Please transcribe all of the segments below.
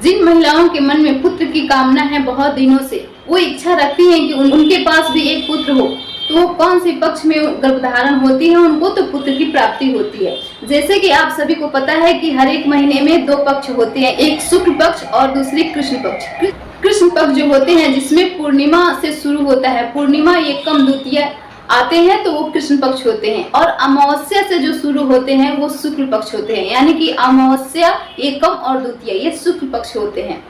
जिन महिलाओं के मन में पुत्र की कामना है बहुत दिनों से, वो इच्छा रखती हैं कि उनके पास भी एक पुत्र हो, तो वो कौन से पक्ष में गर्भधारण होती है उनको तो पुत्र की प्राप्ति होती है। जैसे कि आप सभी को पता है कि हर एक महीने में दो पक्ष होते हैं, एक शुक्ल पक्ष और दूसरी कृष्ण पक्ष। कृष्ण पक्ष जो होते हैं जिसमें पूर्णिमा से शुरू होता है, पूर्णिमा एकम द्वितीया आते हैं तो वो कृष्ण पक्ष होते हैं, और अमावस्या से जो शुरू होते हैं वो शुक्ल पक्ष होते हैं, यानी कि अमावस्या एकम और द्वितीया ये शुक्ल पक्ष होते हैं।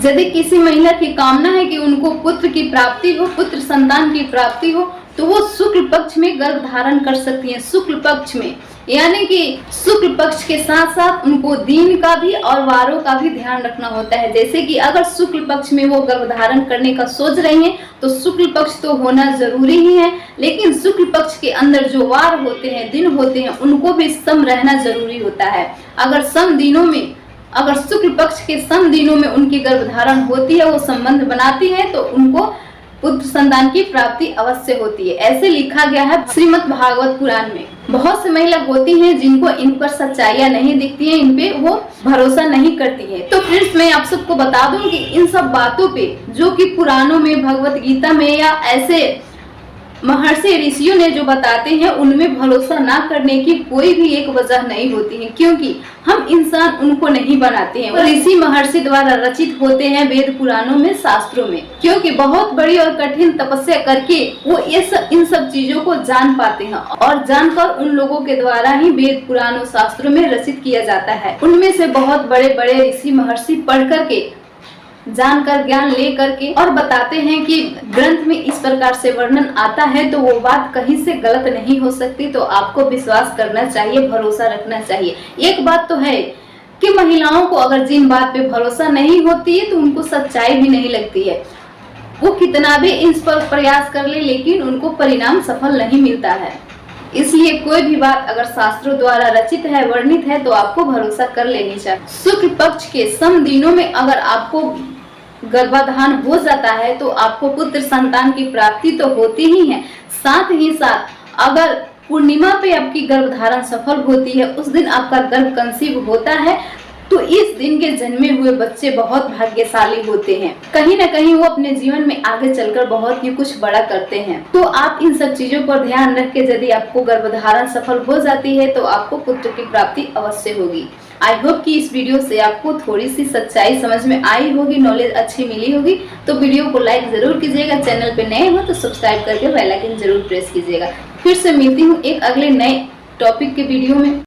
यदि किसी महिला की कामना है कि उनको पुत्र की प्राप्ति हो, पुत्र संतान की प्राप्ति हो, तो वो शुक्ल पक्ष में गर्भ धारण कर सकती हैं। शुक्ल पक्ष में यानी कि शुक्ल पक्ष के साथ साथ उनको दिन का भी और वारों का भी ध्यान रखना होता है। जैसे कि अगर शुक्ल पक्ष में वो गर्भ धारण करने का सोच रही हैं तो शुक्ल पक्ष तो होना जरूरी ही है, लेकिन शुक्ल पक्ष के अंदर जो वार होते हैं, दिन होते हैं, उनको भी सम रहना जरूरी होता है। अगर शुक्ल पक्ष के सम दिनों में उनकी गर्भधारण होती है, वो संबंध बनाती है, तो उनको पुत्र संतान की प्राप्ति अवश्य होती है। ऐसे लिखा गया है श्रीमद् भागवत पुराण में। बहुत सी महिला होती हैं जिनको इन पर सच्चाइयां नहीं दिखती हैं, इन पे वो भरोसा नहीं करती हैं। तो फ्रेंड्स, मैं आप सबको बता दूं कि इन सब बातों पे जो कि पुराणों में, भगवत गीता में या ऐसे महर्षि ऋषियों ने जो बताते हैं उनमें भरोसा ना करने की कोई भी एक वजह नहीं होती है, क्योंकि हम इंसान उनको नहीं बनाते हैं। ऋषि महर्षि द्वारा रचित होते हैं वेद पुराणों में, शास्त्रों में, क्योंकि बहुत बड़ी और कठिन तपस्या करके वो इन सब चीजों को जान पाते हैं, और जानकर उन लोगों के द्वारा ही वेद पुराणों शास्त्रों में रचित किया जाता है। उनमें से बहुत बड़े बड़े ऋषि महर्षि पढ़ करके, जानकर, ज्ञान ले करके और बताते हैं कि ग्रंथ में इस प्रकार से वर्णन आता है तो वो बात कहीं से गलत नहीं हो सकती। तो आपको विश्वास करना चाहिए, भरोसा रखना चाहिए। एक बात तो है कि महिलाओं को अगर जिन बात पे भरोसा नहीं होती है तो उनको सच्चाई भी नहीं लगती है। वो कितना भी इस पर प्रयास कर ले लेकिन उनको परिणाम सफल नहीं मिलता है। इसलिए कोई भी बात अगर शास्त्रों द्वारा रचित है, वर्णित है, तो आपको भरोसा कर लेनी चाहिए। शुक्ल पक्ष के सम दिनों में अगर आपको गर्भाधान हो जाता है तो आपको पुत्र संतान की प्राप्ति तो होती ही है, साथ ही साथ अगर पूर्णिमा पे आपकी गर्भधारण सफल होती है, उस दिन आपका गर्भ कंसीव होता है, तो इस दिन के जन्मे हुए बच्चे बहुत भाग्यशाली होते हैं। कहीं ना कहीं वो अपने जीवन में आगे चलकर बहुत ही कुछ बड़ा करते हैं। तो आप इन सब चीजों पर ध्यान रख के यदि आपको गर्भधारण सफल हो जाती है तो आपको पुत्र की प्राप्ति अवश्य होगी। आई होप कि इस वीडियो से आपको थोड़ी सी सच्चाई समझ में आई होगी, नॉलेज अच्छी मिली होगी। तो वीडियो को लाइक जरूर कीजिएगा, चैनल पे नए हो तो सब्सक्राइब करके बेल आइकन जरूर प्रेस कीजिएगा। फिर से मिलती हूँ एक अगले नए टॉपिक के वीडियो में।